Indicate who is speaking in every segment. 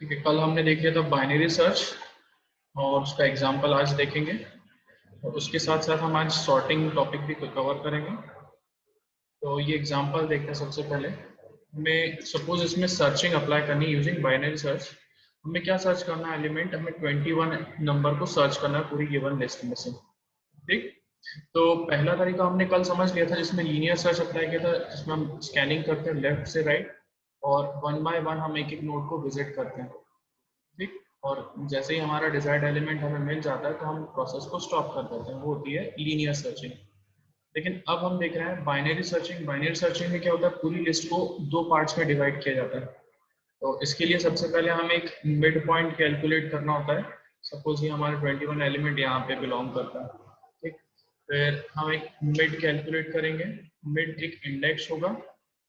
Speaker 1: ठीक है, कल हमने देख लिया था बाइनरी सर्च और उसका एग्जांपल आज देखेंगे और उसके साथ साथ हम आज सॉर्टिंग टॉपिक भी कवर करेंगे। तो ये एग्जांपल देखते हैं। सबसे पहले हमें सपोज इसमें सर्चिंग अप्लाई करनी है यूजिंग बाइनरी सर्च। हमें क्या सर्च करना है? एलिमेंट हमें 21 नंबर को सर्च करना है पूरी गिवन लिस्ट में से। ठीक, तो पहला तरीका हमने कल समझ लिया था जिसमें लीनियर सर्च अप्लाई किया था, जिसमें हम स्कैनिंग करते हैं लेफ्ट से राइट और वन बाय वन हम एक एक नोड को विजिट करते हैं। ठीक, और जैसे ही हमारा डिजायर्ड एलिमेंट हमें मिल जाता है तो हम प्रोसेस को स्टॉप कर देते हैं, वो होती है लीनियर सर्चिंग। लेकिन अब हम देख रहे हैं बाइनरी सर्चिंग। बाइनरी सर्चिंग में क्या होता है? पूरी लिस्ट को दो पार्ट्स में डिवाइड किया जाता है। तो इसके लिए सबसे पहले हमें एक मिड पॉइंट कैलकुलेट करना होता है। सपोज ये हमारे 21 एलिमेंट यहाँ पे बिलोंग करता है। ठीक, फिर हम एक मिड कैलकुलेट करेंगे। मिड एक इंडेक्स होगा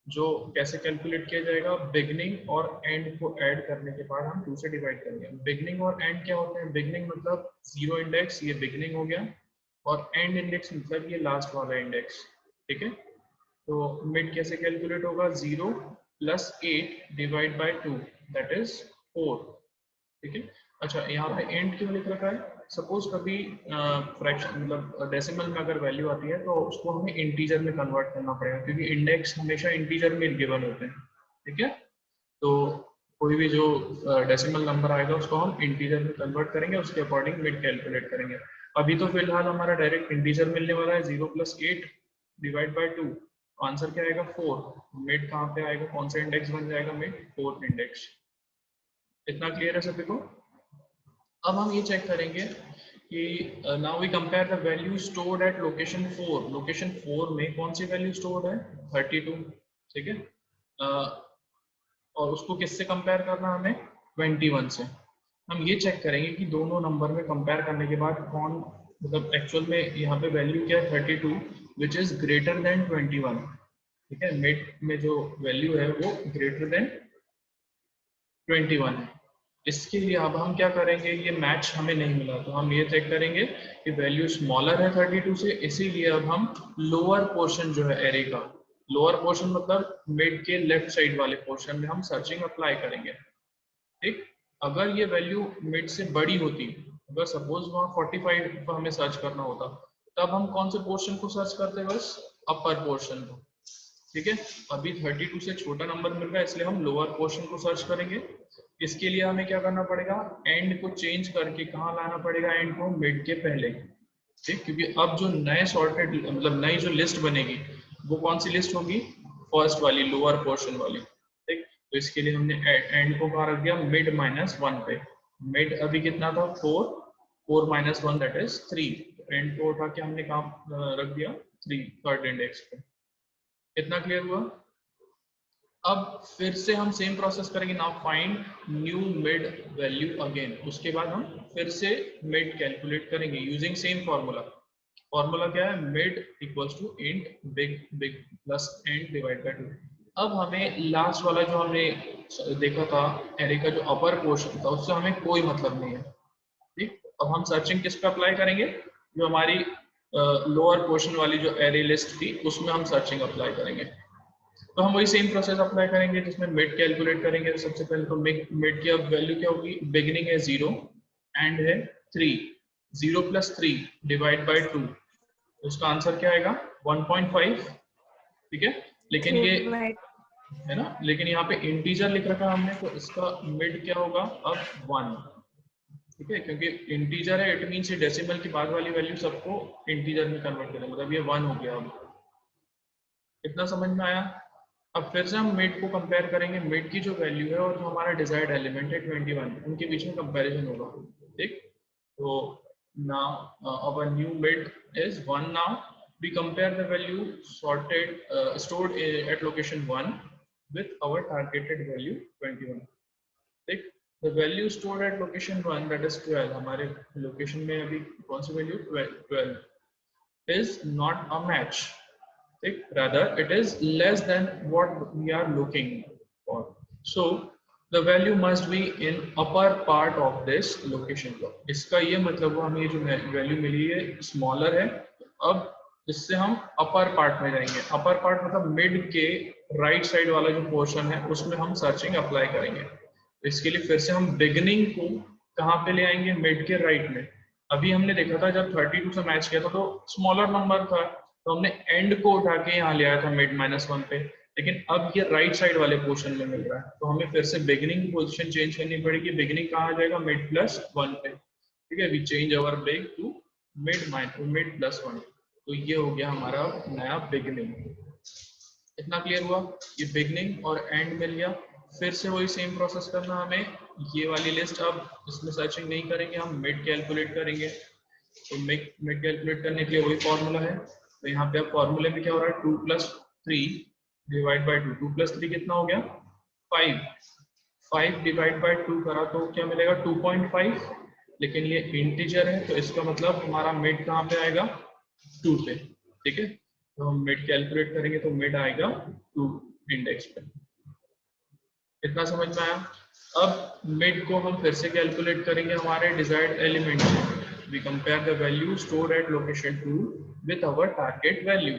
Speaker 1: जो कैसे कैलकुलेट किया जाएगा? बिगनिंग और एंड को ऐड करने के बाद हम 2 से डिवाइड करेंगे। बिगनिंग और एंड क्या होते हैं? बिगनिंग मतलब जीरो इंडेक्स, ये बिगनिंग हो गया, और एंड इंडेक्स मतलब ये लास्ट वाला इंडेक्स। ठीक है, तो मिड कैसे कैलकुलेट होगा? 0 plus 8 divide by 2 that is 4। ठीक है, अच्छा यहाँ पे एंड क्यों लिख रखा है? सपोज कभी फ्रैक्शन मतलब डेसिमल में अगर वैल्यू आती है तो उसको हमें इंटीजर में कन्वर्ट करना पड़ेगा, क्योंकि इंडेक्स हमेशा इंटीजर में गिवन होते हैं। ठीक है, तो कोई भी जो डेसिमल नंबर आएगा उसको हम इंटीजर में कन्वर्ट करेंगे, उसके अकॉर्डिंग मिड कैलकुलेट करेंगे। अभी तो फिलहाल हमारा डायरेक्ट इंटीजर मिलने वाला है, 0 प्लस 8 डिवाइड बाय 2। आंसर क्या आएगा? 4। मिड कहाँ पे आएगा? कौन सा इंडेक्स बन जाएगा? Mid 4th index. इतना क्लियर है सभी को? अब हम ये चेक करेंगे कि now we compare the value stored at location 4। Location 4 में कौन सी वैल्यू स्टोर्ड है? 32। ठीक है, और उसको किससे कंपेयर करना हमें? 21 से। हम ये चेक करेंगे कि दोनों नंबर में कंपेयर करने के बाद कौन मतलब एक्चुअल में यहाँ पे वैल्यू क्या है? 32 विच इज ग्रेटर देन 21। ठीक है, मिड में जो वैल्यू है वो ग्रेटर देन 21 है। इसके लिए अब हम क्या करेंगे? ये मैच हमें नहीं मिला तो हम ये चेक करेंगे कि वैल्यू स्मॉलर है 32 से, इसीलिए अब हम लोअर पोर्शन जो है एरे का, लोअर पोर्शन मतलब मिड के लेफ्ट साइड वाले पोर्शन में हम सर्चिंग अप्लाई करेंगे। ठीक, अगर ये वैल्यू मिड से बड़ी होती, अगर सपोज वहाँ 45 पर हमें सर्च करना होता, तब हम कौन से पोर्शन को सर्च करते? बस अपर पोर्शन को। ठीक है, अभी 32 से छोटा नंबर मिल रहा है इसलिए हम लोअर पोर्शन को सर्च करेंगे। इसके लिए हमें क्या करना पड़ेगा? एंड को चेंज करके कहाँ लाना पड़ेगा? एंड को मिड के पहले। ठीक, क्योंकि अब जो नए सॉर्टेड मतलब नई जो लिस्ट बनेगी वो कौन सी लिस्ट होगी? फर्स्ट वाली, लोअर पोर्शन वाली। ठीक, तो इसके लिए हमने एंड को कहाँ रख दिया? मिड -1 पे। मिड अभी कितना था? 4। 4 - 1 दैट इज 3। एंड को उठा के हमने कहाँ रख दिया? 3, थर्ड इंडेक्स पे। इतना क्लियर हुआ? अब फिर से हम सेम प्रोसेस करेंगे। Now find new mid value again. उसके बाद हम फिर से मिड कैलकुलेट करेंगे यूजिंग सेम फॉर्मूला। फॉर्मूला क्या है? Mid equals to int beg beg plus end divide by 2। अब हमें लास्ट वाला जो हमने देखा था एरे का जो अपर पोर्शन था उससे हमें कोई मतलब नहीं है। ठीक, अब हम सर्चिंग किस पे अप्लाई करेंगे? जो हमारी लोअर पोर्शन वाली जो एरे लिस्ट थी उसमें हम सर्चिंग अप्लाई करेंगे। तो हम वही सेम प्रोसेस अप्लाई करेंगे जिसमें मिड कैलकुलेट करेंगे। तो सबसे पहले तो मिड की अब वैल्यू क्या होगी? बिगिनिंग है 0, एंड है 3। 0 प्लस 3 डिवाइड बाय 2, उसका आंसर क्या आएगा? 1.5। ठीक है, लेकिन ये है ना, लेकिन यहाँ पे इंटीजर लिख रखा है हमने, तो इसका मिड क्या होगा? अब 1। ठीक है, क्योंकि इंटीजर है इट मीन्स ये डेसिमल की बाद वाली वैल्यू सबको इंटीजर में कन्वर्ट करें, मतलब ये 1 हो गया। अब इतना समझ में आया? अब फिर से हम मिड को कंपेयर करेंगे। मिड की जो वैल्यू है और जो हमारा डिजायर्ड एलिमेंट है 21, उनके बीच में कंपैरिजन होगा। ठीक, तो now our new mid is 1। Now we compare the value sorted stored at location 1 with our targeted value 21। ठीक, the value stored at location 1 that is 12। हमारे लोकेशन में अभी कौन सी value? 12 is not a match. Rather it is less than what we are looking for, so the value must be in upper part of this location block। इसका ये मतलब हुआ हमें जो वैल्यू मिली है स्मॉलर है। अब इससे हम अपर पार्ट में जाएंगे। अपर पार्ट मतलब मिड के राइट साइड वाला जो पोर्शन है उसमें हम सर्चिंग अप्लाई करेंगे। इसके लिए फिर से हम बिगनिंग को कहाँ पे ले आएंगे, मिड के राइट में। अभी हमने देखा था जब 32 से मैच किया था तो स्मॉलर नंबर था, तो हमने एंड को उठा के यहाँ ले आया था मिड -1 पे, लेकिन अब ये राइट साइड वाले पोर्शन में मिल रहा है, तो हमें फिर से बिगनिंग की पोजीशन चेंज करनी पड़ेगी। बिगनिंग कहाँ आ जाएगा, मिड +1 पे, ठीक है। We change our break to mid +1, तो ये हो गया हमारा नया बिगनिंग। इतना क्लियर हुआ, ये बिगनिंग और एंड मिल गया। फिर से वही सेम प्रोसेस करना हमें, ये वाली लिस्ट अब इसमें सर्चिंग नहीं करेंगे, हम मिड कैलकुलेट करेंगे। तो मिड कैलकुलेट करने के लिए वही फॉर्मूला है, तो यहाँ पे अब फॉर्मूले में क्या हो रहा है, 2 + 3 डिवाइड बाई 2, 2 + 3 कितना हो गया 5, 5 डिवाइड बाई 2 करा तो क्या मिलेगा 2.5, लेकिन ये इंटीजर है तो इसका मतलब हमारा मिड कहाँ पे आएगा 2 पे, ठीक है। तो हम मिड कैलकुलेट करेंगे तो मिड आएगा 2 इंडेक्स पे। इतना समझ में आया। अब मिड को हम फिर से कैलकुलेट करेंगे हमारे डिजायर्ड एलिमेंट से। We compare the value stored at location 2 with our target value,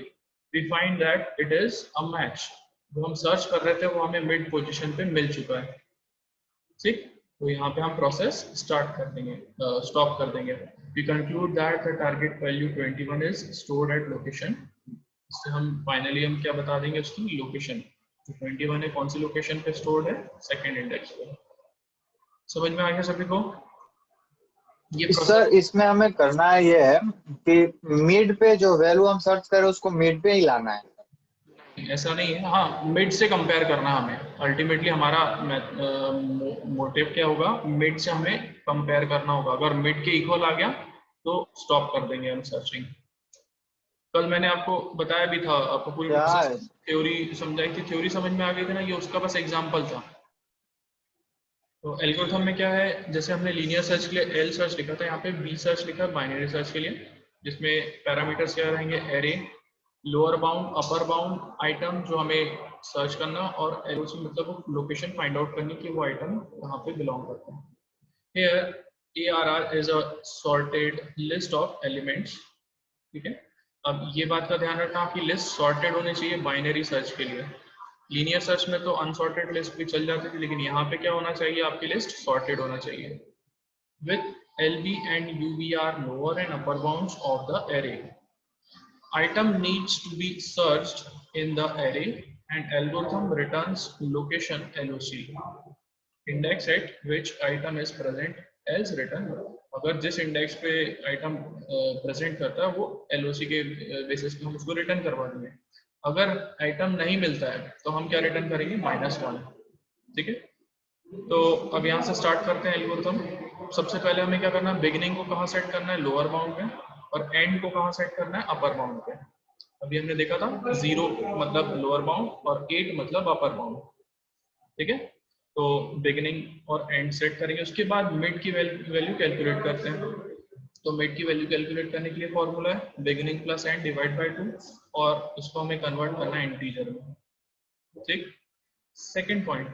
Speaker 1: we find that it is a match. जो हम सर्च कर रहे थे वो हमें मिड पोजीशन पे मिल चुका है, ठीक। तो यहाँ पे हम प्रोसेस स्टार्ट कर देंगे, स्टॉप कर देंगे। We conclude that the target value 21 is stored at location, इससे हम फाइनली हम क्या बता देंगे उसकी लोकेशन, 21 है कौन सी लोकेशन पे स्टोर्ड है, सेकंड इंडेक्स पे। समझ में आ गया सभी को ये
Speaker 2: सर
Speaker 1: प्रोसेस?
Speaker 2: इसमें हमें करना है ये है कि मिड पे जो वैल्यू हम सर्च करें उसको मिड पे ही लाना है।
Speaker 1: ऐसा नहीं है, हाँ मिड से कंपेयर करना हमें, अल्टीमेटली हमारा मोटिव क्या होगा, मिड से हमें कंपेयर करना होगा। अगर मिड के इक्वल आ गया तो स्टॉप कर देंगे हम सर्चिंग। कल मैंने आपको बताया भी था, आपको पूरी
Speaker 2: क्या
Speaker 1: प्रोसेस
Speaker 2: है?
Speaker 1: थ्योरी समझाई थी, थ्योरी समझ में आ गई थी ना, ये उसका बस एग्जांपल था। तो एल्गोरिथम में क्या है, जैसे हमने लीनियर सर्च के लिए एल सर्च लिखा था, यहाँ पे बी सर्च लिखा है बाइनरी सर्च के लिए, जिसमें पैरामीटर्स क्या रहेंगे, array, lower bound, upper bound, item जो हमें सर्च करना, और एलओसी मतलब लोकेशन फाइंड आउट करनी कि वो आइटम कहाँ पे बिलोंग करता है। Here ARR is a sorted list of elements, ठीक है। अब ये बात का ध्यान रखना आपकी लिस्ट सॉर्टेड होनी चाहिए बाइनरी सर्च के लिए। लीनियर सर्च में तो अनसॉर्टेड लिस्ट भी चल जाती थी, लेकिन यहाँ पे क्या होना चाहिए, आपकी लिस्ट सॉर्टेड होना चाहिए। With LB and UV are lower and upper bounds of the array. Item needs to be searched in the array and algorithm returns location LOC. Index at which item is present as written. अगर जिस index पे item present करता है वो LOC के basis पे हम उसको रिटर्न करवा देंगे। अगर आइटम नहीं मिलता है तो हम क्या रिटर्न करेंगे, -1, ठीक है। तो अब यहाँ से स्टार्ट करते हैं एल्गोरिथम। सबसे पहले हमें क्या करना है, बिगिनिंग को कहाँ सेट करना है, लोअर बाउंड पे, और एंड को कहाँ सेट करना है, अपर बाउंड पे। अभी हमने देखा था 0 मतलब लोअर बाउंड और 8 मतलब अपर बाउंड, ठीक है। तो बिगिनिंग और एंड सेट करेंगे, उसके बाद मिड की वैल्यू कैलकुलेट करते हैं। तो मिड की वैल्यू कैलकुलेट करने के लिए फॉर्मूला है beginning plus end divide by 2, और उसको हमें कन्वर्ट करना है इंटीजर में, ठीक। Second point,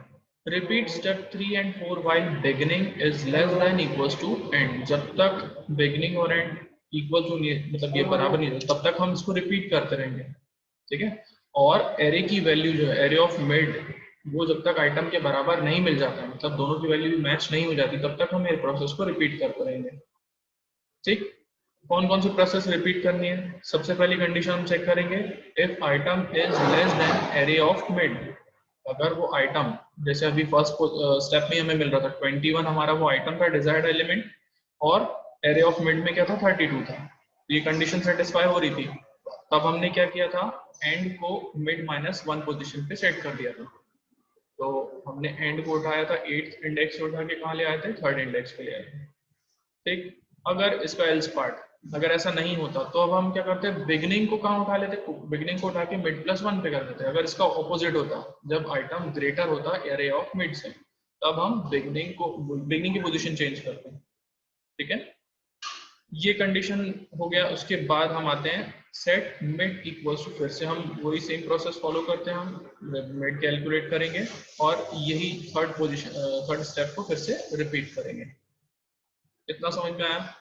Speaker 1: repeat step 3 and 4 while beginning is less than equals to end। जब तक बिगिनिंग और एंड इक्वल टू नहीं, मतलब ये बराबर नहीं है, तब तक हम इसको रिपीट करते रहेंगे, ठीक है। और एरे की वैल्यू जो है, एरे ऑफ मिड, वो जब तक आइटम के बराबर नहीं मिल जाता, मतलब दोनों की वैल्यू मैच नहीं हो जाती, तब तक हम ये प्रोसेस को रिपीट करते रहेंगे, ठीक। कौन कौन सी प्रोसेस रिपीट करनी है, सबसे पहली कंडीशन हम चेक करेंगे, if item is less than array of mid. अगर वो आइटम, जैसे अभी फर्स्ट स्टेप में हमें मिल रहा था 21 हमारा वो आइटम था डिजायर्ड एलिमेंट, और एरे ऑफ मिड में क्या था 32 था, तो ये कंडीशन सेटिस्फाई हो रही थी। तब हमने क्या किया था, एंड को मिड -1 पोजीशन पे सेट कर दिया था। तो हमने एंड को उठाया था 8th इंडेक्स से उठा के कहाँ ले आए थे, 3rd इंडेक्स पे ले आए थे, ठीक। अगर इसका एल्स पार्ट, अगर ऐसा नहीं होता तो अब हम क्या करते हैं, बिगिनिंग को कहाँ उठा लेते, बिगिनिंग को उठा के मिड +1 पे कर देते। अगर इसका ऑपोजिट होता, जब आइटम ग्रेटर होता एरे ऑफ मिड से, तब हम बिगिनिंग की पोजीशन चेंज करते हैं, ठीक है। ये कंडीशन हो गया। उसके बाद हम आते हैं सेट मिड इक्वल्स टू, फिर से हम वही सेम प्रोसेस फॉलो करते हैं, हम मिड कैलकुलेट करेंगे और यही थर्ड स्टेप को फिर से रिपीट करेंगे। इतना समझ में आया?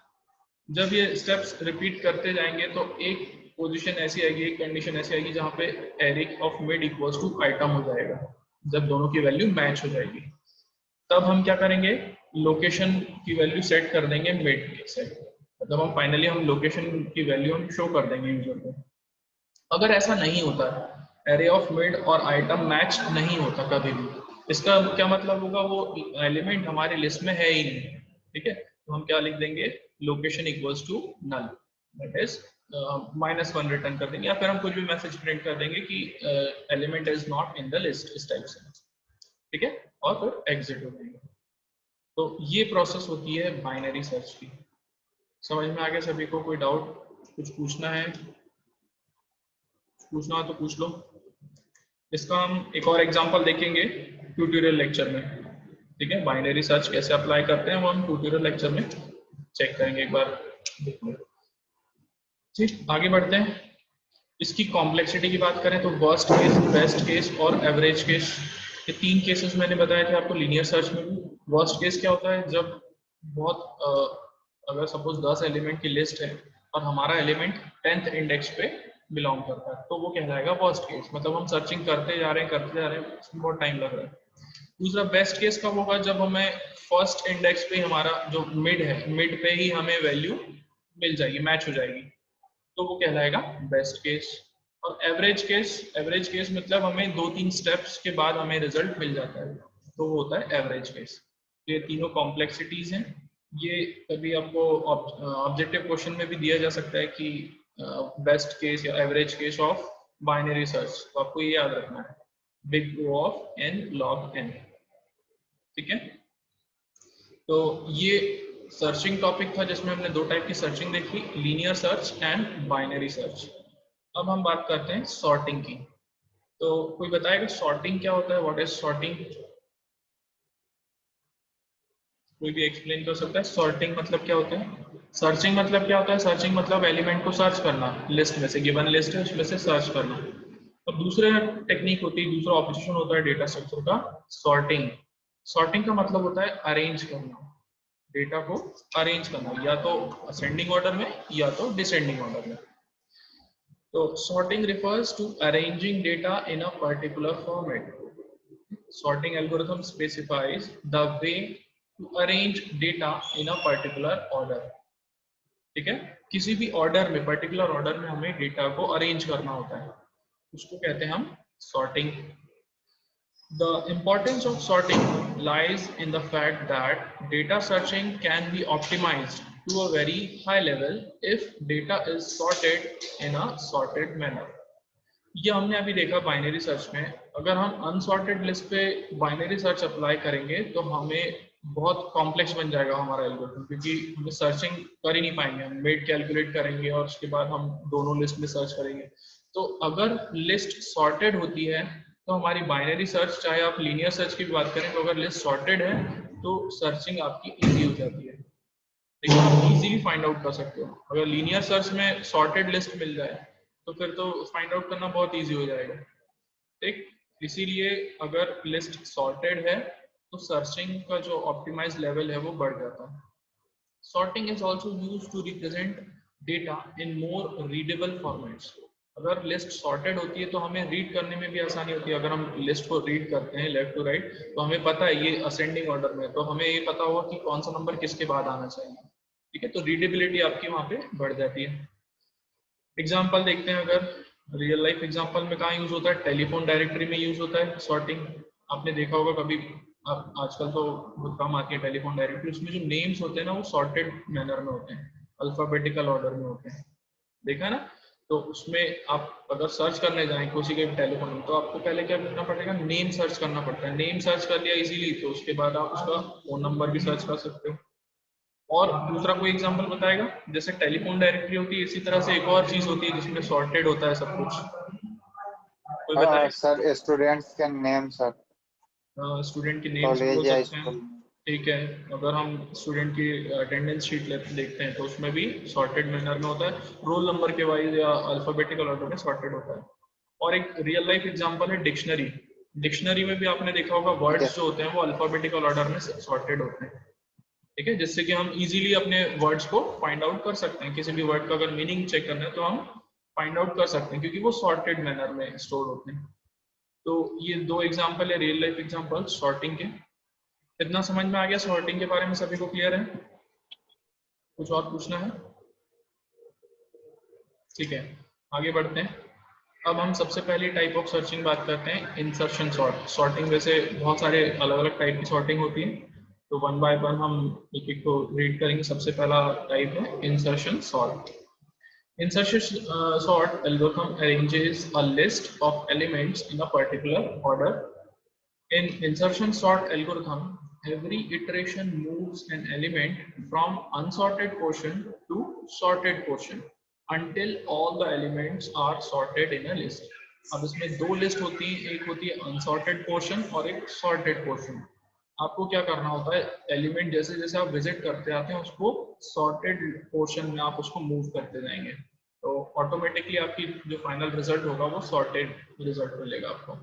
Speaker 1: जब ये स्टेप्स रिपीट करते जाएंगे तो एक पोजीशन ऐसी आएगी, एक कंडीशन ऐसी आएगी जहाँ पे array of mid equals to item हो जाएगा, जब दोनों की वैल्यू मैच हो जाएगी। तब हम क्या करेंगे, लोकेशन की वैल्यू सेट कर देंगे मिड के सेट, मतलब हम फाइनली हम लोकेशन की वैल्यू हम शो कर देंगे यूजर को। अगर ऐसा नहीं होता, एरे ऑफ मिड और आइटम मैच नहीं होता कभी भी, इसका क्या मतलब होगा, वो एलिमेंट हमारे लिस्ट में है ही नहीं। ठीक है, तो हम क्या लिख देंगे, location equals to null, that is -1 return कर देंगे, या फिर हम कुछ भी मैसेज प्रिंट कर देंगे कि element is not in the list, इस टाइप से। ठीक है, और फिर एग्जिट हो जाएगा। तो ये प्रोसेस होती है बाइनरी सर्च की। समझ में आ गया सभी को? कोई डाउट, कुछ पूछना है? पूछना हो तो पूछ लो। इसका हम एक और एग्जांपल देखेंगे ट्यूटोरियल लेक्चर में। ठीक है, बाइनरी सर्च कैसे अप्लाई करते हैं वो हम ट्यूटोरियल लेक्चर में चेक करेंगे, एक बार देख लो। ठीक, आगे बढ़ते हैं। इसकी कॉम्प्लेक्सिटी की बात करें तो वर्स्ट केस, बेस्ट केस और एवरेज केस, ये 3 केसेस मैंने बताए थे आपको लीनियर सर्च में भी। वर्स्ट केस क्या होता है, जब बहुत अगर सपोज 10 एलिमेंट की लिस्ट है और हमारा एलिमेंट 10th इंडेक्स पे बिलोंग करता है, तो वो कहलाएगा वर्स्ट केस, मतलब हम सर्चिंग करते जा रहे हैं, उसमें बहुत टाइम लग रहा है। दूसरा बेस्ट केस कब होगा, जब हमें फर्स्ट इंडेक्स पे हमारा जो मिड है, मिड पे ही हमें वैल्यू मिल जाएगी, मैच हो जाएगी, तो वो कहलाएगा बेस्ट केस। और एवरेज केस मतलब हमें 2-3 स्टेप्स के बाद हमें रिजल्ट मिल जाता है, तो वो होता है एवरेज केस। ये तीनों कॉम्प्लेक्सिटीज हैं। ये कभी आपको ऑब्जेक्टिव क्वेश्चन में भी दिया जा सकता है कि बेस्ट केस या average case of binary search, तो आपको ये याद रखना है, big O of n log n। ठीक है, तो ये सर्चिंग टॉपिक था जिसमें हमने 2 टाइप की सर्चिंग देखी, linear search and binary search. अब हम बात करते हैं सॉर्टिंग की। तो कोई बताएगा सॉर्टिंग क्या होता है, व्हाट इज सॉर्टिंग? कोई भी एक्सप्लेन कर सकता है सॉर्टिंग मतलब क्या होता है? सर्चिंग मतलब क्या होता है? सर्चिंग मतलब एलिमेंट को सर्च करना, लिस्ट में से, गिवन लिस्ट है उसमें से सर्च करना। और दूसरे टेक्निक होती है, दूसरा ऑपरेशन होता है डेटा स्ट्रक्चर का, सॉर्टिंग। सॉर्टिंग का मतलब होता है अरेंज करना, डेटा को अरेंज करना, या तो असेंडिंग ऑर्डर में या तो डिसेंडिंग ऑर्डर में। तो sorting refers to arranging data in a particular format. Sorting algorithm specifies the way to arrange data in a particular order. ठीक है, किसी भी ऑर्डर में, पर्टिकुलर ऑर्डर में हमें डेटा को अरेंज करना होता है, उसको कहते हैं हम sorting. The importance of sorting lies in the fact that data searching can be optimized to a very high level if data is sorted in a sorted manner. ये हमने अभी देखा बाइनरी सर्च में, अगर हम अनसॉर्टेड लिस्ट पे binary search apply करेंगे तो हमें बहुत कॉम्प्लेक्स बन जाएगा हमारा एल्गोरिथम, क्योंकि हमें सर्चिंग कर ही नहीं पाएंगे, हम वेट कैलकुलेट करेंगे और उसके बाद हम दोनों लिस्ट में सर्च करेंगे। तो अगर लिस्ट सॉर्टेड होती है तो हमारी बाइनरी सर्च, चाहे आप लीनियर सर्च की भी बात करें, तो अगर लिस्ट सॉर्टेड है तो सर्चिंग आपकी ईजी हो जाती है, लेकिन आप इजीली फाइंड आउट कर सकते हो। अगर लीनियर सर्च में सॉर्टेड लिस्ट मिल जाए तो फिर तो फाइंड आउट करना बहुत इजी हो जाएगा। ठीक, इसीलिए अगर लिस्ट सॉर्टेड है तो सर्चिंग का जो ऑप्टिमाइज लेवल है वो बढ़ जाता है। Sorting is also used to represent data in more readable formats. अगर लिस्ट सॉर्टेड होती है तो हमें रीड करने में भी आसानी होती है। अगर हम लिस्ट को रीड करते हैं लेफ्ट टू राइट, तो हमें पता है ये असेंडिंग ऑर्डर में, तो हमें ये पता होगा कि कौन सा नंबर किसके बाद आना चाहिए। ठीक है, तो रीडेबिलिटी आपकी वहाँ पे बढ़ जाती है। एग्जाम्पल देखते हैं, अगर रियल लाइफ एग्जाम्पल में कहाँ यूज होता है, टेलीफोन डायरेक्टरी में यूज होता है सॉर्टिंग। आपने देखा होगा कभी, अब आजकल तो बहुत कम आती है टेलीफोन डायरेक्टरी, उसमें जो नेम्स होते हैं ना वो सॉर्टेड मैनर में होते हैं, अल्फाबेटिकल ऑर्डर में होते हैं, देखा ना? तो उसमें आप अगर सर्च करने जाएं किसी के टेलीफोन में, तो आपको पहले क्या करना पड़ेगा, नेम सर्च करना पड़ता है। नेम सर्च कर लिया इजीली, तो उसके बाद आप उसका फोन नंबर भी सर्च कर सकते हो। और दूसरा कोई एग्जांपल बताएगा? जैसे टेलीफोन डायरेक्टरी होती है, इसी तरह से एक और चीज होती है जिसमें सॉर्टेड होता है सब कुछ, कोई बताए?
Speaker 2: सर स्टूडेंट्स के नेम सर,
Speaker 1: स्टूडेंट के नेम्स भी हो
Speaker 2: कॉलेज या
Speaker 1: सकते हैं।
Speaker 2: स्कूल।
Speaker 1: ठीक है, अगर हम स्टूडेंट की अटेंडेंस शीट देखते हैं तो उसमें भी सॉर्टेड मैनर में होता है, रोल नंबर के वाइज या अल्फाबेटिकल ऑर्डर में सॉर्टेड होता है। और एक रियल लाइफ एग्जांपल है डिक्शनरी। डिक्शनरी में भी आपने देखा होगा वर्ड्स जो होते हैं वो अल्फाबेटिकल ऑर्डर में सॉर्टेड होते हैं। ठीक है, जिससे कि हम इजीली अपने वर्ड्स को फाइंड आउट कर सकते हैं। किसी भी वर्ड का अगर मीनिंग चेक करना है तो हम फाइंड आउट कर सकते हैं, क्योंकि वो सॉर्टेड मैनर में स्टोर होते हैं। तो ये 2 एग्जांपल है रियल लाइफ एग्जांपल सॉर्टिंग के। इतना समझ में आ गया? सॉर्टिंग के बारे में सभी को क्लियर है? कुछ और पूछना है? ठीक है, आगे बढ़ते हैं। अब हम सबसे पहली टाइप ऑफ सर्चिंग बात करते हैं, इंसर्शन सॉर्ट। सॉर्टिंग वैसे बहुत सारे अलग अलग टाइप की सॉर्टिंग होती है, तो वन बाय वन हम एक एक को रीड करेंगे। सबसे पहला टाइप है insertion sort. Insertion sort algorithm arranges a list of elements in a particular order. In insertion sort algorithm, every iteration moves an element from unsorted portion to sorted portion until all the elements are sorted in a list. अब इसमें दो list होती है, एक होती है unsorted portion और एक सॉर्टेड पोर्शन। आपको क्या करना होता है, एलिमेंट जैसे जैसे आप विजिट करते आते हैं उसको सॉर्टेड पोर्शन में आप उसको मूव करते जाएंगे, तो ऑटोमेटिकली आपकी जो फाइनल रिजल्ट होगा वो सॉर्टेड रिजल्ट मिलेगा आपको।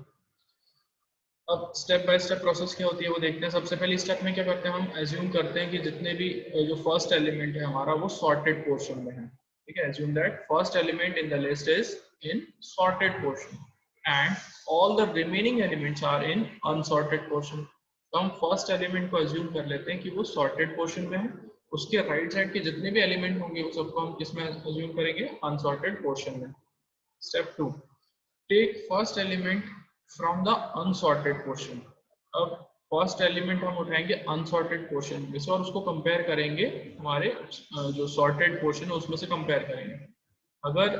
Speaker 1: अब स्टेप बाय स्टेप प्रोसेस क्या होती है वो देखते हैं। सबसे पहली स्टेप में क्या करते हैं, हम एज्यूम करते हैं कि जितने भी जो फर्स्ट एलिमेंट है हमारा वो सॉर्टेड पोर्शन में है। ठीक है, assume that first element in the list is in sorted portion and all the remaining elements are in unsorted portion. तो हम फर्स्ट एलिमेंट को एज्यूम कर लेते हैं कि वो सॉर्टेड पोर्शन में है, उसके राइट साइड के जितने भी एलिमेंट होंगे वो सबको हम किसमें एज्यूम करेंगे, अनसॉर्टेड पोर्शन में। Step 2, take first element from the unsorted portion. अब फर्स्ट एलिमेंट हम उठाएंगे अनसॉर्टेड पोर्शन में से और उसको कंपेयर करेंगे हमारे जो सॉर्टेड पोर्शन है उसमें से कंपेयर करेंगे। अगर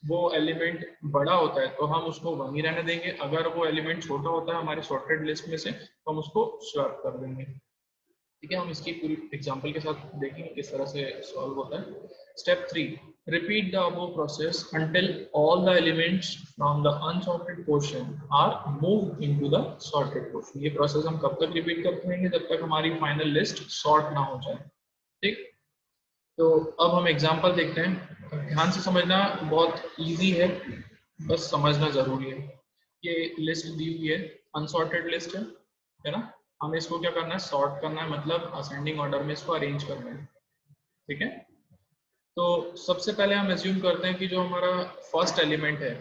Speaker 1: वो एलिमेंट बड़ा होता है तो हम उसको वहीं रहने देंगे, अगर वो एलिमेंट छोटा होता है हमारे सॉर्टेड लिस्ट में से तो हम उसको स्वैप कर देंगे। ठीक है, हम इसकी पूरी एग्जांपल के साथ देखेंगे किस तरह से सॉल्व होता है। Step 3, repeat the above process until all the elements from the unsorted portion are moved into the sorted portion। ये प्रोसेस हम कब तक रिपीट करते रहेंगे, जब तक हमारी फाइनल लिस्ट सॉर्ट ना हो जाए। ठीक, तो अब हम एग्जांपल देखते हैं। ध्यान से समझना, बहुत इजी है, बस समझना जरूरी है। ये लिस्ट दी हुई है, अनसॉर्टेड लिस्ट है ना, हमें इसको क्या करना है, सॉर्ट करना है, मतलब असेंडिंग ऑर्डर में इसको अरेंज करना है। ठीक है, तो सबसे पहले हम एज्यूम करते हैं कि जो हमारा फर्स्ट एलिमेंट है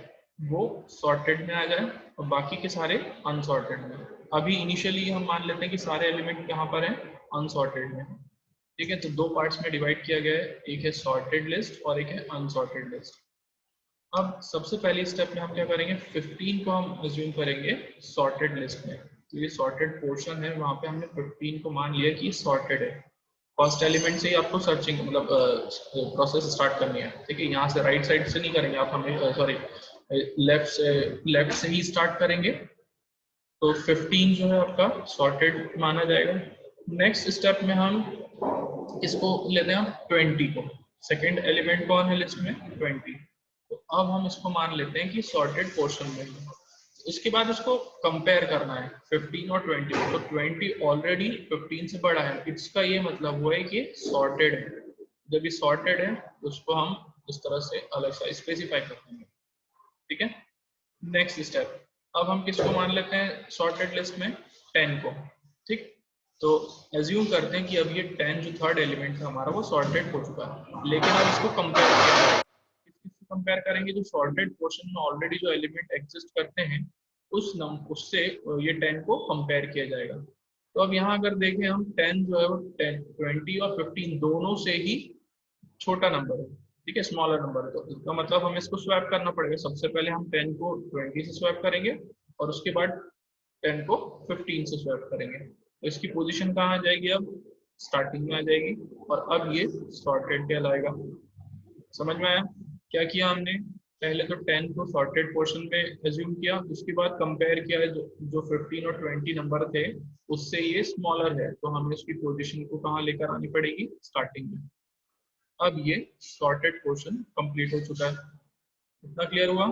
Speaker 1: वो सॉर्टेड में आ जाए और बाकी के सारे अनसॉर्टेड में। अभी इनिशियली हम मान लेते हैं कि सारे एलिमेंट कहाँ पर हैं, अनसॉर्टेड में। ठीक है, तो दो पार्ट्स में डिवाइड किया गया है, एक है सॉर्टेड लिस्ट और एक है अनसॉर्टेड लिस्ट। अब सबसे पहली स्टेप में हम क्या करेंगे, 15 को हम एज्यूम करेंगे सॉर्टेड लिस्ट में। तो ये सॉर्टेड पोर्शन है, वहां पे हमने 15 को मान लिया कि सॉर्टेड है। फर्स्ट एलिमेंट से ही आपको सर्चिंग मतलब प्रोसेस स्टार्ट करनी है। ठीक है, यहाँ से राइट साइड से नहीं करेंगे आप, हमें सॉरी लेफ्ट से ही स्टार्ट करेंगे। तो 15 जो है आपका सॉर्टेड माना जाएगा। नेक्स्ट स्टेप में हम इसको लेते हैं 20 को, सेकेंड एलिमेंट कौन है लिस्ट में, 20। तो अब हम इसको मान लेते हैं कि सॉर्टेड पोर्शन में है। उसके बाद उसको कंपेयर करना है 15 और 20, तो 20 ऑलरेडी 15 से बड़ा है, इसका ये मतलब हुआ है कि सॉर्टेड है। जब ये सॉर्टेड है तो उसको हम इस तरह से अलग से स्पेसिफाई कर देंगे। ठीक है, नेक्स्ट स्टेप, अब हम किसको मान लेते हैं सॉर्टेड लिस्ट में, 10 को। ठीक, तो एज्यूम करते हैं कि अब ये 10 जो थर्ड एलिमेंट था हमारा वो सॉर्टेड हो चुका है, लेकिन अब इसको कंपेयर किया जाए, कंपेयर करेंगे जो सॉर्टेड पोर्शन में ऑलरेडी जो एलिमेंट एग्जिस्ट करते हैं उससे ये 10 को कंपेयर किया जाएगा। तो अब यहाँ अगर देखें हम 10 जो है वो 10 20 और 15 दोनों से ही छोटा नंबर है। ठीक है, स्मॉलर नंबर है, तो इसका मतलब हमें इसको स्वैप करना पड़ेगा। सबसे पहले हम 10 को 20 से स्वैप करेंगे और उसके बाद 10 को 15 से स्वैप करेंगे। तो इसकी पोजीशन कहाँ आ जाएगी, अब स्टार्टिंग में आ जाएगी और अब ये सॉर्टेड कहलाएगा। समझ में आया क्या किया हमने, पहले तो 10 को सॉर्टेड पोर्शन में एज्यूम किया, उसके बाद कंपेयर किया जो 15 और 20 नंबर थे उससे ये स्मॉलर है, तो हमें उसकी पोजीशन को कहाँ लेकर आनी पड़ेगी, स्टार्टिंग में। अब ये सॉर्टेड पोर्शन कंप्लीट हो चुका है। इतना क्लियर हुआ।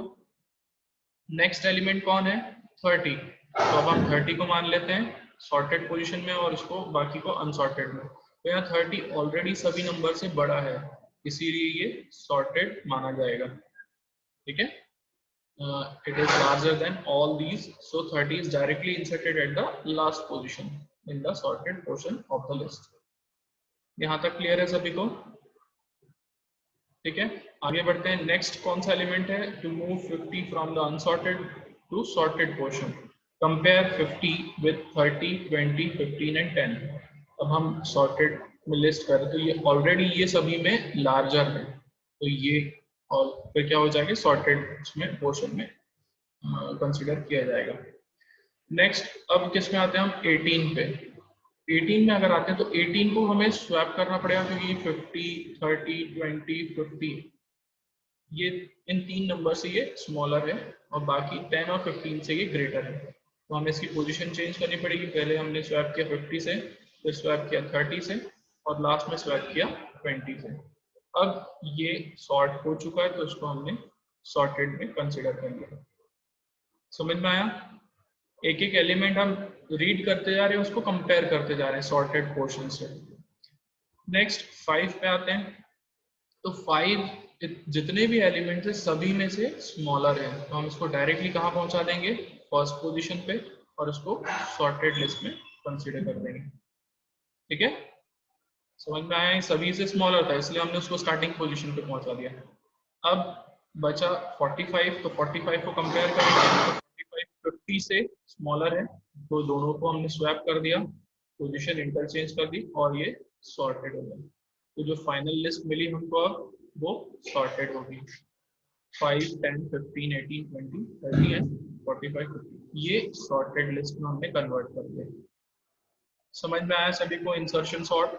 Speaker 1: नेक्स्ट एलिमेंट कौन है, 30। तो अब हम 30 को मान लेते हैं सॉर्टेड पोजीशन में और उसको बाकी को अनसॉर्टेड में। तो यहाँ 30 ऑलरेडी सभी नंबर से बड़ा है, इसीलिए ये सॉर्टेड माना जाएगा। ठीक है, it is larger than all these, so 30 is directly inserted at the last position in the sorted portion of the list। यहाँ तक क्लियर है सभी को? ठीक है, आगे बढ़ते हैं। नेक्स्ट कौन सा एलिमेंट है, to move 50 from the unsorted to sorted portion. Compare 50 with 30, 20, 15 and 10। अब हम सॉर्टेड में लिस्ट करें तो ये ऑलरेडी ये सभी में लार्जर है, तो ये और फिर क्या हो जाएगा, सॉर्टेड इसमें पोर्शन में कंसीडर किया जाएगा। नेक्स्ट अब किस में आते हैं हम, 18 पे। 18 में अगर आते हैं तो 18 को हमें स्वैप करना पड़ेगा, क्योंकि 50, 30, 20, 50 ये इन तीन नंबर से ये स्मॉलर है और बाकी 10 और 15 से ये ग्रेटर है। तो हमें इसकी पोजीशन चेंज करनी पड़ेगी। पहले हमने स्वैप किया 50 से, फिर स्वैप किया 30 से और लास्ट में स्वैप किया 20 से। अब ये सॉर्ट हो चुका है तो इसको हमने सॉर्टेड में कंसिडर कर लिया। समझ में आया? एक एक एलिमेंट हम रीड करते जा रहे हैं, उसको कंपेयर करते जा रहे हैं सॉर्टेड पोर्शन से। नेक्स्ट 5 पे आते हैं। तो 5 जितने भी एलिमेंट्स है सभी में से स्मॉलर है, तो हम इसको डायरेक्टली कहाँ पहुंचा देंगे, फर्स्ट पोजीशन पे, और उसको सॉर्टेड लिस्ट में कंसीडर कर देंगे। ठीक है, समझ में आया? सभी से स्मॉलर था इसलिए हमने उसको स्टार्टिंग पोजीशन पे पहुंचा दिया। अब बचा 45, तो 45 को कंपेयर करेंगे तो 45 50 से स्मॉलर है, तो दोनों को हमने स्वैप कर दिया, पोजीशन इंटरचेंज कर दी और ये सॉर्टेड हो गया। तो जो फाइनल लिस्ट मिली हमको वो सॉर्टेड होगी। 5, 10, 15, 18, 20, 30 एंड 45, 50 ये सॉर्टेड लिस्ट में हमने कन्वर्ट कर दिया। समझ में आया सभी को इंसर्शन सॉर्ट?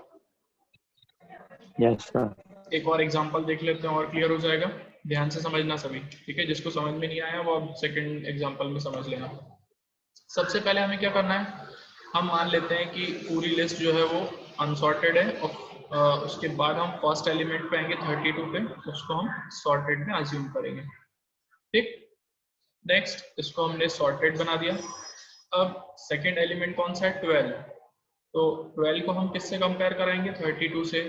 Speaker 3: Yes sir.
Speaker 1: एक और एग्जांपल देख लेते हैं और क्लियर हो जाएगा। ध्यान से समझना सभी, ठीक है? जिसको समझ में नहीं आया वो अब सेकंड एग्जांपल में समझ लेना। सबसे पहले हमें क्या करना है, हम मान लेते हैं कि पूरी लिस्ट जो है वो अनसॉर्टेड है और उसके बाद हम फर्स्ट एलिमेंट पे आएंगे 32 पे, उसको हम सॉर्टेड में अज्यूम करेंगे। ठीक, नेक्स्ट इसको हमने सॉर्टेड बना दिया। अब सेकंड एलिमेंट कौन सा है, 12। तो 12 को हम किससे कंपेयर कराएंगे, 32 से।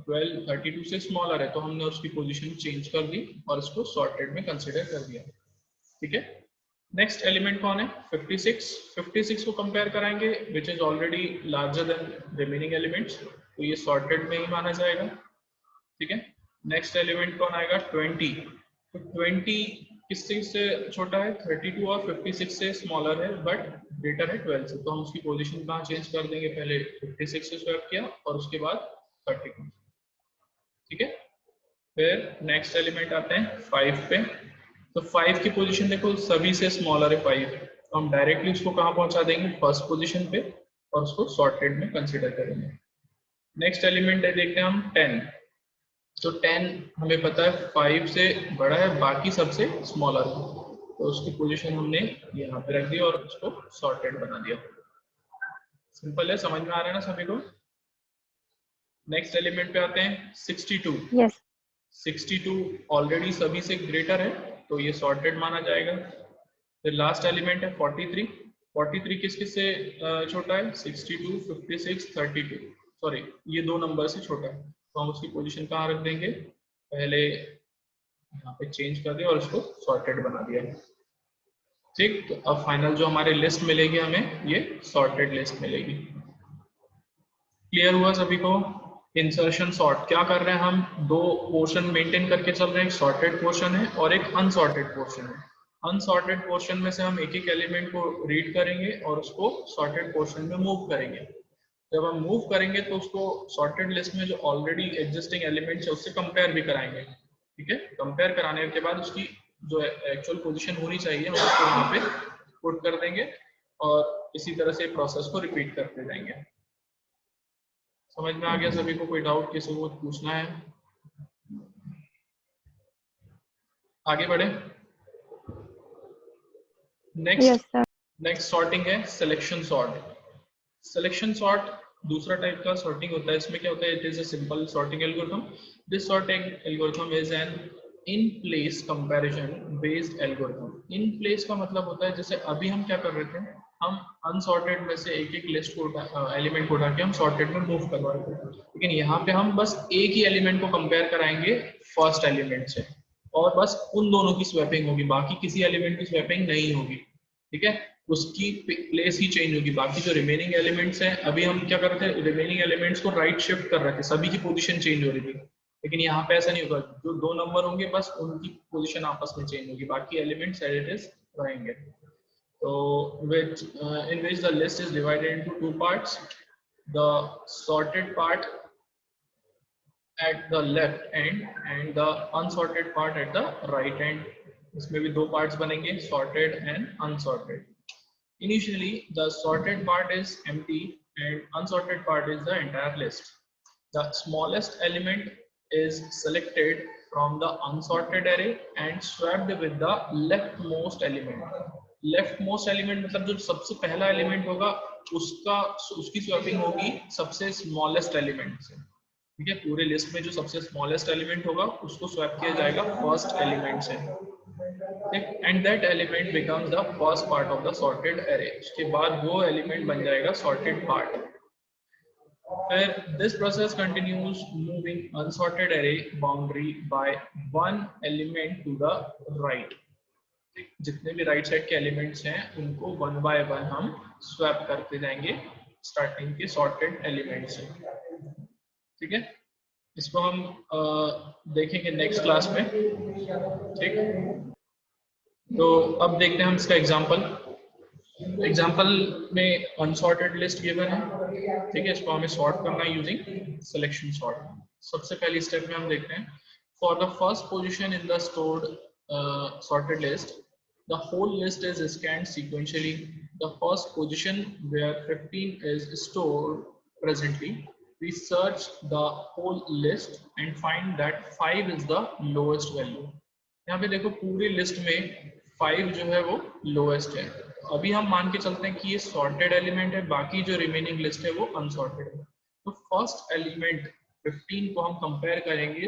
Speaker 1: 12 32 से स्मॉलर है तो हमने उसकी पोजीशन चेंज कर दी और उसको सॉर्टेड में कंसीडर कर दिया। ठीक है, नेक्स्ट एलिमेंट कौन है, 56। 56 को कंपेयर कराएंगे which is already larger than remaining elements, तो ये सॉर्टेड में ही माना जाएगा। ठीक है, नेक्स्ट एलिमेंट कौन आएगा, 20। तो 20 किससे से छोटा है, 32 और 56 से स्मॉलर है बट ग्रेटर है 12 से, तो हम उसकी पोजीशन कहाँ चेंज कर देंगे, पहले 56 से स्वैप किया और उसके बाद 32। ठीक है, फिर नेक्स्ट एलिमेंट आते हैं 5 पे। तो 5 की पोजीशन देखो सभी से स्मॉलर है 5, तो हम डायरेक्टली उसको कहाँ पहुंचा देंगे, फर्स्ट पोजीशन पे, और उसको सॉर्टेड में कंसीडर करेंगे। नेक्स्ट एलिमेंट है देखते हैं हम 10। तो 10 हमें पता है 5 से बड़ा है, बाकी सबसे स्मॉलर है, तो उसकी पोजीशन हमने यहाँ पे रख दी और उसको सॉर्टेड बना दिया। सिंपल है, समझ में आ रहा है ना सभी को? नेक्स्ट एलिमेंट पे आते हैं 62।
Speaker 4: यस
Speaker 1: 62 ऑलरेडी सभी से ग्रेटर है तो ये सॉर्टेड माना जाएगा। फिर लास्ट एलिमेंट है 43। 43 किस किस से छोटा है, 62, 56, 32, सॉरी ये दो नंबर से छोटा है, तो हम उसकी पोजीशन कहाँ रख देंगे, पहले यहाँ पे चेंज कर दिया और उसको सॉर्टेड बना दिया। ठीक, तो अब फाइनल जो हमारी लिस्ट मिलेगी हमें ये सॉर्टेड लिस्ट मिलेगी। क्लियर हुआ सभी को? इंसर्शन सॉर्ट क्या कर रहे हैं हम, दो पोर्शन मेंटेन करके चल रहे हैं, एक सॉर्टेड पोर्शन है और एक अनसॉर्टेड पोर्शन है। अनसॉर्टेड पोर्शन में से हम एक एक एलिमेंट को रीड करेंगे और उसको सॉर्टेड पोर्शन में मूव करेंगे। जब हम मूव करेंगे तो उसको सॉर्टेड लिस्ट में जो ऑलरेडी एग्जिस्टिंग एलिमेंट्स है उससे कंपेयर भी कराएंगे। ठीक है, कंपेयर कराने के बाद उसकी जो एक्चुअल पोजीशन होनी चाहिए हम उसको यहाँ पे पुट कर देंगे और इसी तरह से प्रोसेस को रिपीट करते जाएंगे। समझ में आ गया सभी को? कोई डाउट किसी को पूछना है? आगे बढ़े। नेक्स्ट सॉर्टिंग है सिलेक्शन सॉर्ट। सिलेक्शन सॉर्ट दूसरा टाइप का सॉर्टिंग होता है। इसमें क्या होता है, it is a simple sorting algorithm. This sorting algorithm is an in place comparison based algorithm. In place का मतलब होता है जैसे अभी हम क्या कर रहे थे, हम अनसॉर्टेड में से एक एक लिस्ट को एलिमेंट को उठा के हम सॉर्टेड में मूव करवा रहे थे, लेकिन यहाँ पे हम बस एक ही एलिमेंट को कंपेयर कराएंगे फर्स्ट एलिमेंट से और बस उन दोनों की स्वैपिंग होगी, बाकी किसी एलिमेंट की स्वैपिंग नहीं होगी। ठीक है, उसकी प्लेस ही चेंज होगी। बाकी जो रिमेनिंग एलिमेंट्स हैं, अभी हम क्या कर रहे थे, रिमेनिंग एलिमेंट्स को राइट शिफ्ट कर रहे थे, सभी की पोजीशन चेंज हो रही थी, लेकिन यहाँ पे ऐसा नहीं होगा। जो दो नंबर होंगे बस उनकी पोजीशन आपस में चेंज होगी, बाकी एलिमेंट्स एज इट इज रहेंगे। So which in which the list is divided into two parts, the sorted part at the left end and the unsorted part at the right end. इसमें भी दो parts बनेंगे, sorted and unsorted. Initially the sorted part is empty and unsorted part is the entire list. The smallest element is selected from the unsorted array and swapped with the leftmost element. Leftmost element मतलब जो सबसे पहला element होगा उसकी swapping होगी सबसे smallest element से. ठीक है, पूरे लिस्ट में जो सबसे स्मॉलेस्ट एलिमेंट होगा उसको स्वैप किया जाएगा फर्स्ट एलिमेंट से. And that element becomes the first part of the sorted array. उसके बाद वो एलिमेंट बन जाएगा सॉर्टेड पार्ट. फिर this process continues moving unsorted array boundary by one element to the right. जितने भी राइट साइड के एलिमेंट्स हैं उनको वन बाय वन हम स्वैप करते जाएंगे स्टार्टिंग के सॉर्टेड एलिमेंट से. ठीक है, इसको हम देखेंगे नेक्स्ट क्लास में. ठीक, तो अब देखते हैं हम इसका एग्जांपल में अनसॉर्टेड लिस्ट गिवन है. ठीक है, इसको हमें सॉर्ट करना है यूजिंग सिलेक्शन सॉर्ट. सबसे पहली स्टेप में हम देखते हैं for the first position in the stored sorted list the whole list is scanned sequentially. The first position where 15 is stored presently. We search the whole list and find that 5 is the lowest value. यहाँ पे देखो पूरी list में 5 जो है वो lowest है. अभी हम मान के चलते हैं कि ये सॉर्टेड एलिमेंट है, बाकी जो रिमेनिंग लिस्ट है वो अनसॉर्टेड है. तो फर्स्ट एलिमेंट 15 को हम कंपेयर करेंगे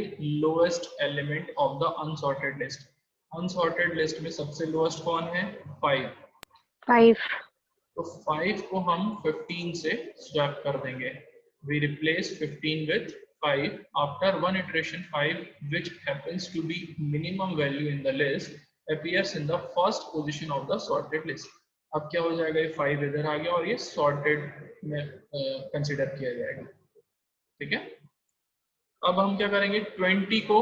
Speaker 1: lowest element of the unsorted list. Unsorted list में सबसे लोएस्ट कौन है? 5. तो 5 को हम 15 से स्वैप कर देंगे. We replace 15 with 5. After one iteration, 5, which happens to be minimum value in the list, appears in the first position of the sorted list. अब क्या हो जाएगा? ये 5 इधर आ गया और ये sorted में कंसिडर किया जाएगा. ठीक है, अब हम क्या करेंगे? 20 को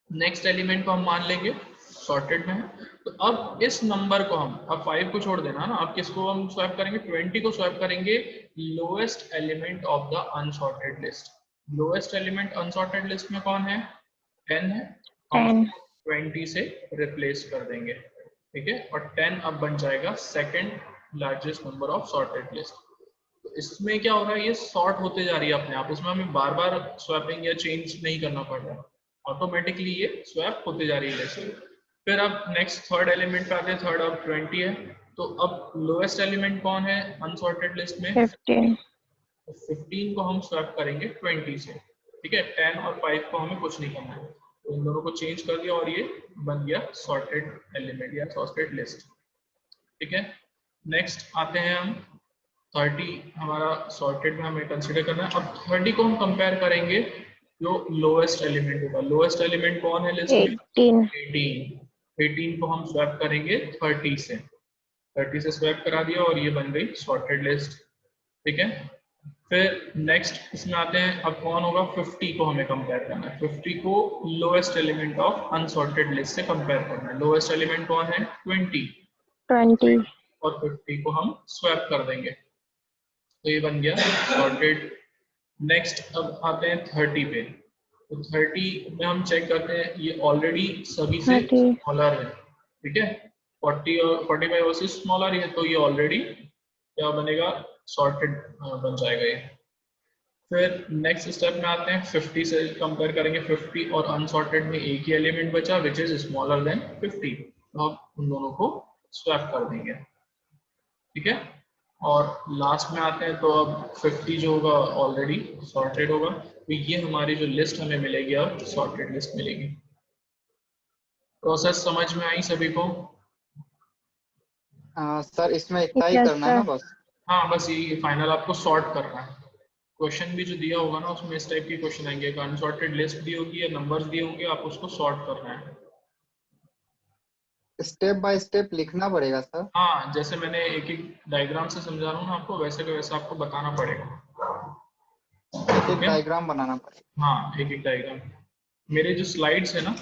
Speaker 1: नेक्स्ट एलिमेंट को हम मान लेंगे सॉर्टेड में है. तो अब इस नंबर को हम, अब 5 को छोड़ देना ना, अब किसको हम स्वैप करेंगे? 20 को स्वैप करेंगे lowest element of the unsorted list. Lowest element unsorted list में कौन है? 10 है. हम 20 से रिप्लेस कर देंगे. ठीक है, और 10 अब बन जाएगा second largest number of sorted list. तो इसमें क्या हो रहा है? ये सॉर्ट होते जा रही है अपने आप. इसमें हमें बार बार स्वैपिंग या चेंज नहीं करना पड़ रहा है, ऑटोमेटिकली ये स्वैप होते जा रही है लिस्ट. फिर अब नेक्स्ट थर्ड एलिमेंट पे आते हैं. थर्ड अब 20 है. तो अब लोएस्ट एलिमेंट कौन है अनसॉर्टेड लिस्ट में? 15. तो 15 को हम स्वैप करेंगे 20 से. ठीक है, 10 और 5 को हमें कुछ नहीं करना है. तो इन दोनों को चेंज कर दिया और ये बन गया सॉर्टेड एलिमेंट या सॉर्टेड लिस्ट. ठीक है, नेक्स्ट आते हैं हम 30. हमारा सॉर्टेड में हमें कंसिडर करना है. अब 30 को हम कंपेयर करेंगे जो लोएस्ट एलिमेंट होगा. लोएस्ट एलिमेंट कौन है लिस्ट में? 18 को हम स्वैप करेंगे 30 से. 30 से स्वैप करा दिया और ये बन गई सॉर्टेड लिस्ट. ठीक है, फिर नेक्स्ट इसमें आते हैं. अब कौन होगा? 50 को हमें कंपेयर करना है. 50 को lowest element of unsorted list से कंपेयर करना है. लोएस्ट एलिमेंट कौन है? 20. और 50 को हम स्वैप कर देंगे. तो ये बन गया सॉर्टेड. नेक्स्ट अब आते हैं 30 पे. तो 30 में हम चेक करते हैं ये ऑलरेडी सभी से स्मॉलर है. ठीक है, 40 और 45 और से स्मॉलर है, तो ये ऑलरेडी क्या बनेगा? सॉर्टेड बन जाएगा ये. फिर नेक्स्ट स्टेप में आते हैं. 50 से कंपेयर करेंगे. 50 और अनसॉर्टेड में एक ही एलिमेंट बचा विच इज स्मॉलर देन 50. तो आप उन दोनों को स्वैप कर देंगे. ठीक है, और लास्ट में आते हैं. तो अब 50 जो होगा ऑलरेडी सॉर्टेड होगा. तो ये हमारी जो लिस्ट हमें मिलेगी अब सॉर्टेड लिस्ट मिलेगी. प्रोसेस समझ में आई सभी को?
Speaker 2: सर इसमें इतना ही करना है ना बस?
Speaker 1: हाँ, बस ये फाइनल आपको सॉर्ट करना है. क्वेश्चन भी जो दिया होगा ना उसमें इस टाइप के क्वेश्चन आएंगे. अनसॉर्टेड लिस्ट दी होगी या नंबर्स दिए होंगे, आप उसको सॉर्ट करना है.
Speaker 2: स्टेप बाय स्टेप लिखना पड़ेगा सर?
Speaker 1: हाँ, जैसे मैंने एक एक डायग्राम से समझा रहा हूँ ना आपको, वैसे का वैसा आपको बताना पड़ेगा.
Speaker 2: एक डायग्राम बनाना पड़ेगा.
Speaker 1: हाँ, एक एक डायग्राम. मेरे जो स्लाइड्स है ना,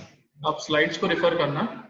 Speaker 1: आप स्लाइड्स को रेफर करना.